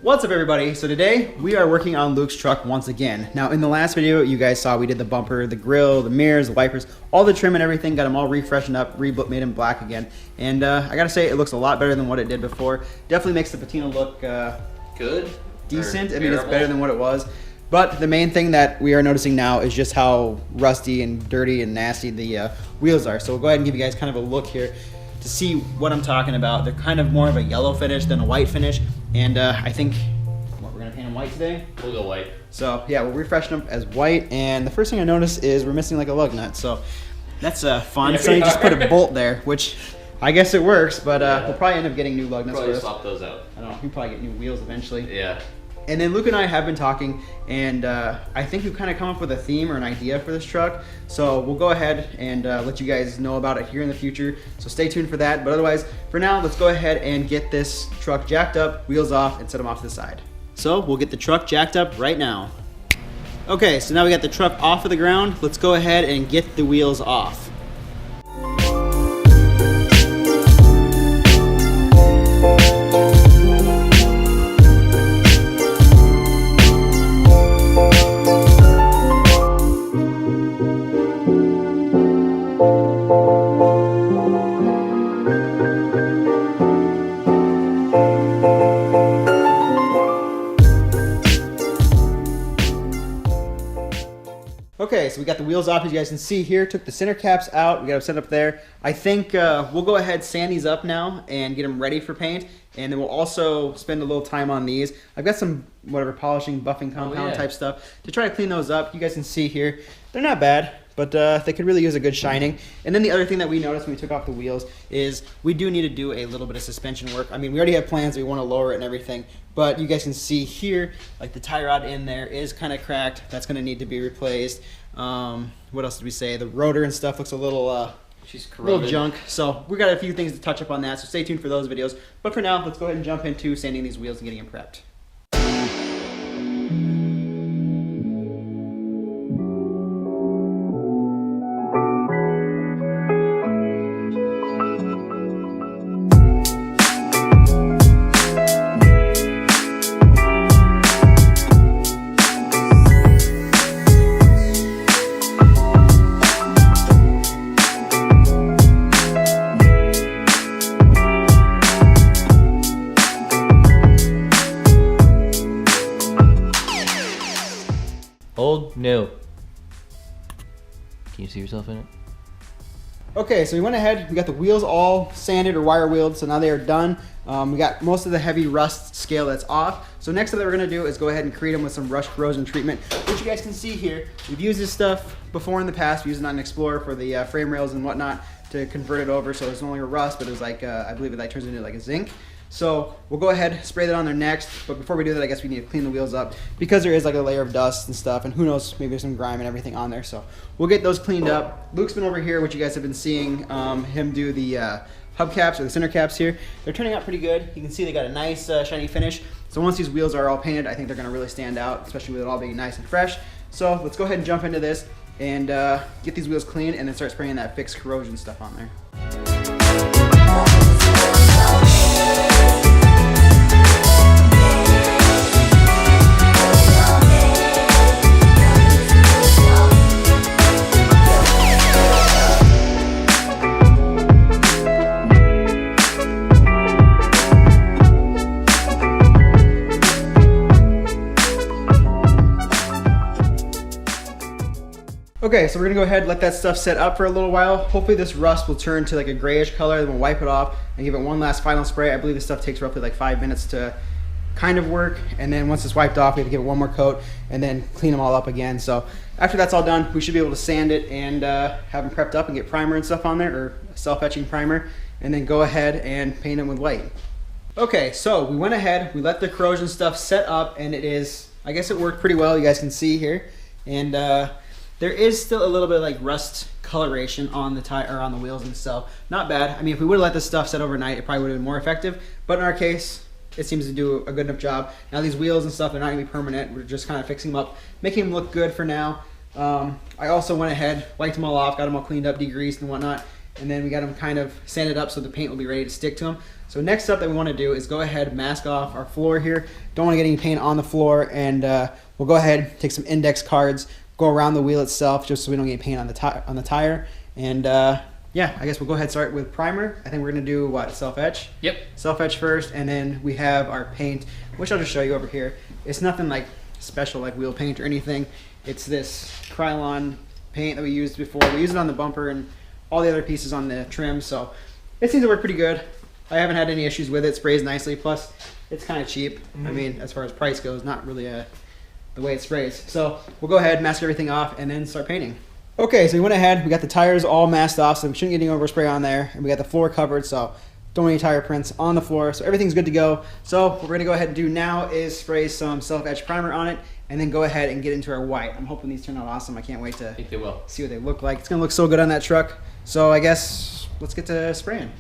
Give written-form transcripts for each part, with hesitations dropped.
What's up everybody? So today we are working on Luke's truck once again. Now in the last video you guys saw we did the bumper, the grill, the mirrors, the wipers, all the trim and everything, got them all refreshened up, made them black again. And I gotta say it looks a lot better than what it did before. Definitely makes the patina look good, decent. I mean it's better than what it was. But the main thing that we are noticing now is just how rusty and dirty and nasty the wheels are. So we'll go ahead and give you guys kind of a look here to see what I'm talking about. They're kind of more of a yellow finish than a white finish. And I think, we're gonna paint them white today? We'll go white. So yeah, we'll refreshen them as white. And the first thing I noticed is we're missing like a lug nut. So that's fun. Yeah, so you just put a bolt there, which I guess it works, but we'll probably end up getting new lug nuts. Probably swap those out. I don't know, we'll probably get new wheels eventually. Yeah. And then Luke and I have been talking, and I think we've kind of come up with a theme or an idea for this truck. So we'll go ahead and let you guys know about it here in the future. So stay tuned for that. But otherwise, for now, let's go ahead and get this truck jacked up, wheels off, and set them off to the side. So we'll get the truck jacked up right now. Okay, so now we got the truck off of the ground. Let's go ahead and get the wheels off. Okay, so we got the wheels off, as you guys can see here. Took the center caps out. We got them set up there. I think we'll go ahead, sand these up now and get them ready for paint. And then we'll also spend a little time on these. I've got some, polishing, buffing compound type stuff to try to clean those up. You guys can see here, they're not bad, but they could really use a good shining. And then the other thing that we noticed when we took off the wheels is we do need to do a little bit of suspension work. I mean, we already have plans, we want to lower it and everything, but you guys can see here, like the tie rod in there is kind of cracked. That's going to need to be replaced. What else did we say? The rotor and stuff looks a little junk. So we got a few things to touch up on that, so stay tuned for those videos. But for now, let's go ahead and jump into sanding these wheels and getting them prepped. Old, new. Can you see yourself in it? Okay, so we went ahead, we got the wheels all sanded or wire wheeled, so now they are done. We got most of the heavy rust scale that's off. So next thing that we're gonna do is go ahead and create them with some rust corrosion treatment, which you guys can see here. We've used this stuff before in the past. We used it on an Explorer for the frame rails and whatnot to convert it over, so it's no longer rust, but it was like, I believe it like turns into like a zinc. So we'll go ahead, spray that on there next, but before we do that, I guess we need to clean the wheels up because there is like a layer of dust and stuff, and who knows, maybe there's some grime and everything on there. So we'll get those cleaned up. Luke's been over here, which you guys have been seeing him do the hubcaps or the center caps here. They're turning out pretty good. You can see they got a nice shiny finish. So once these wheels are all painted, I think they're gonna really stand out, especially with it all being nice and fresh. So let's go ahead and jump into this and get these wheels clean and then start spraying that fixed corrosion stuff on there. Okay, so we're gonna go ahead and let that stuff set up for a little while. Hopefully this rust will turn to like a grayish color, then we'll wipe it off and give it one last final spray. I believe this stuff takes roughly like 5 minutes to kind of work, and then once it's wiped off, we have to give it one more coat and then clean them all up again. So after that's all done, we should be able to sand it and have them prepped up and get primer and stuff on there, or self-etching primer, and then go ahead and paint them with white. Okay, so we went ahead, we let the corrosion stuff set up, and it is, I guess it worked pretty well, you guys can see here. And there is still a little bit of like rust coloration on the tire or on the wheels themselves. Not bad. I mean, if we would have let this stuff set overnight, it probably would have been more effective. But in our case, it seems to do a good enough job. Now these wheels and stuff, they're not gonna be permanent. We're just kind of fixing them up, making them look good for now. I also went ahead, wiped them all off, got them all cleaned up, degreased and whatnot. and then we got them kind of sanded up so the paint will be ready to stick to them. So next up that we want to do is go ahead and mask off our floor here. Don't want to get any paint on the floor, and we'll go ahead, take some index cards, go around the wheel itself just so we don't get paint on the tire. And yeah, I guess we'll go ahead and start with primer. I think we're gonna do what, self-etch? Yep. Self-etch first, and then we have our paint, which I'll just show you over here. It's nothing like special like wheel paint or anything. It's this Krylon paint that we used before. We used it on the bumper and all the other pieces on the trim, so it seems to work pretty good. I haven't had any issues with it. It sprays nicely, plus it's kind of cheap. I mean, as far as price goes, not really the way it sprays. So we'll go ahead, mask everything off, and then start painting. Okay, so we went ahead, we got the tires all masked off, so we shouldn't get any overspray on there, and we got the floor covered, so don't want any tire prints on the floor, so everything's good to go. So what we're gonna go ahead and do now is spray some self-etch primer on it, and then go ahead and get into our white. I'm hoping these turn out awesome. I can't wait to think they will. See what they look like. It's gonna look so good on that truck. So I guess let's get to spraying.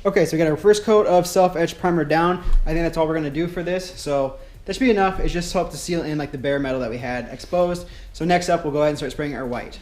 Okay, so we got our first coat of self-etch primer down. I think that's all we're gonna do for this. So that should be enough. It's just help to seal in like the bare metal that we had exposed. So next up, we'll go ahead and start spraying our white.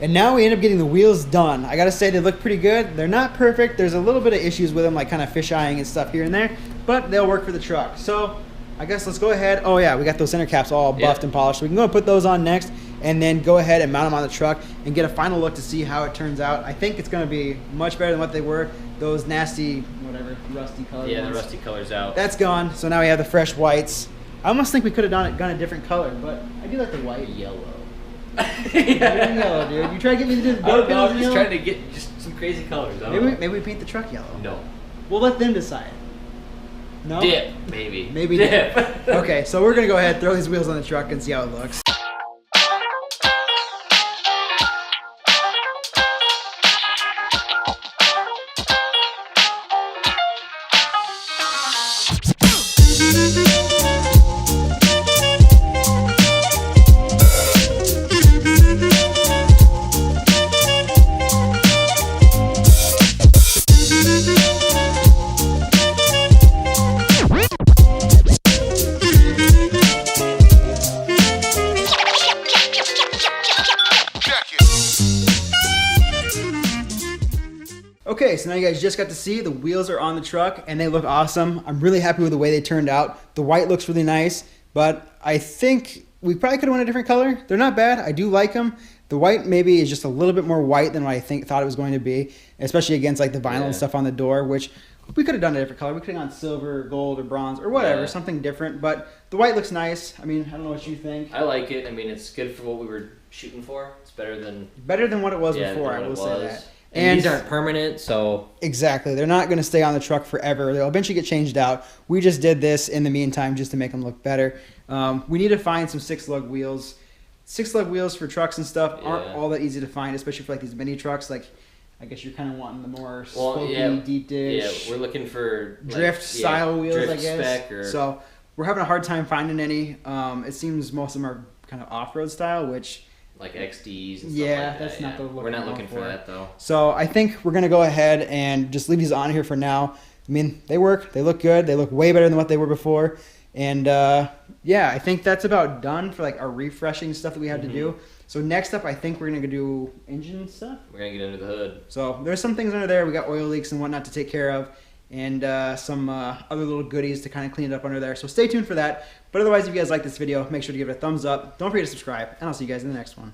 And now we end up getting the wheels done. I gotta say, they look pretty good. They're not perfect. There's a little bit of issues with them, like kind of fish-eyeing and stuff here and there, but they'll work for the truck. So I guess let's go ahead. Oh yeah, we got those center caps all buffed and polished. So we can go and put those on next, and then go ahead and mount them on the truck and get a final look to see how it turns out. I think it's gonna be much better than what they were. Those nasty, whatever, rusty colors. Yeah, the rusty color's out. That's gone. So now we have the fresh whites. I almost think we could have gone a different color, but I do like the white. Yellow. Yeah. Yellow, dude. You try to get me to do the door panels I'm just trying to get just some crazy colors. Maybe we paint the truck yellow. No. We'll let them decide. No? Dip, maybe. Maybe dip. Okay, so we're gonna go ahead, throw these wheels on the truck and see how it looks. Okay, so now you guys just got to see the wheels are on the truck and they look awesome. I'm really happy with the way they turned out. The white looks really nice, but I think we probably could have went a different color. They're not bad. I do like them. The white maybe is just a little bit more white than what I thought it was going to be, especially against like the vinyl and stuff on the door, which we could have done a different color. We could have gone silver, gold, or bronze, or whatever, something different. But the white looks nice. I mean, I don't know what you think. I like it. I mean, it's good for what we were shooting for. It's better than what it was before. I will say that. And these aren't permanent, so... Exactly. They're not going to stay on the truck forever. They'll eventually get changed out. We just did this in the meantime just to make them look better. We need to find some 6-lug wheels. 6-lug wheels for trucks and stuff aren't all that easy to find, especially for like these mini trucks. Like, I guess you're kind of wanting the more spokey, deep dish. Yeah, we're looking for... drift style wheels, drift I guess. So we're having a hard time finding any. It seems most of them are kind of off-road style, which... like XDs and stuff like that. That's not the look we're not looking for that though. So I think we're gonna go ahead and just leave these on here for now. I mean, they work, they look good, they look way better than what they were before. And yeah, I think that's about done for like our refreshing stuff that we had to do. So next up, I think we're gonna go do engine stuff. We're gonna get under the hood. So there's some things under there. We got oil leaks and whatnot to take care of, and some other little goodies to kind of clean it up under there. So stay tuned for that. But otherwise, if you guys like this video, make sure to give it a thumbs up. Don't forget to subscribe, and I'll see you guys in the next one.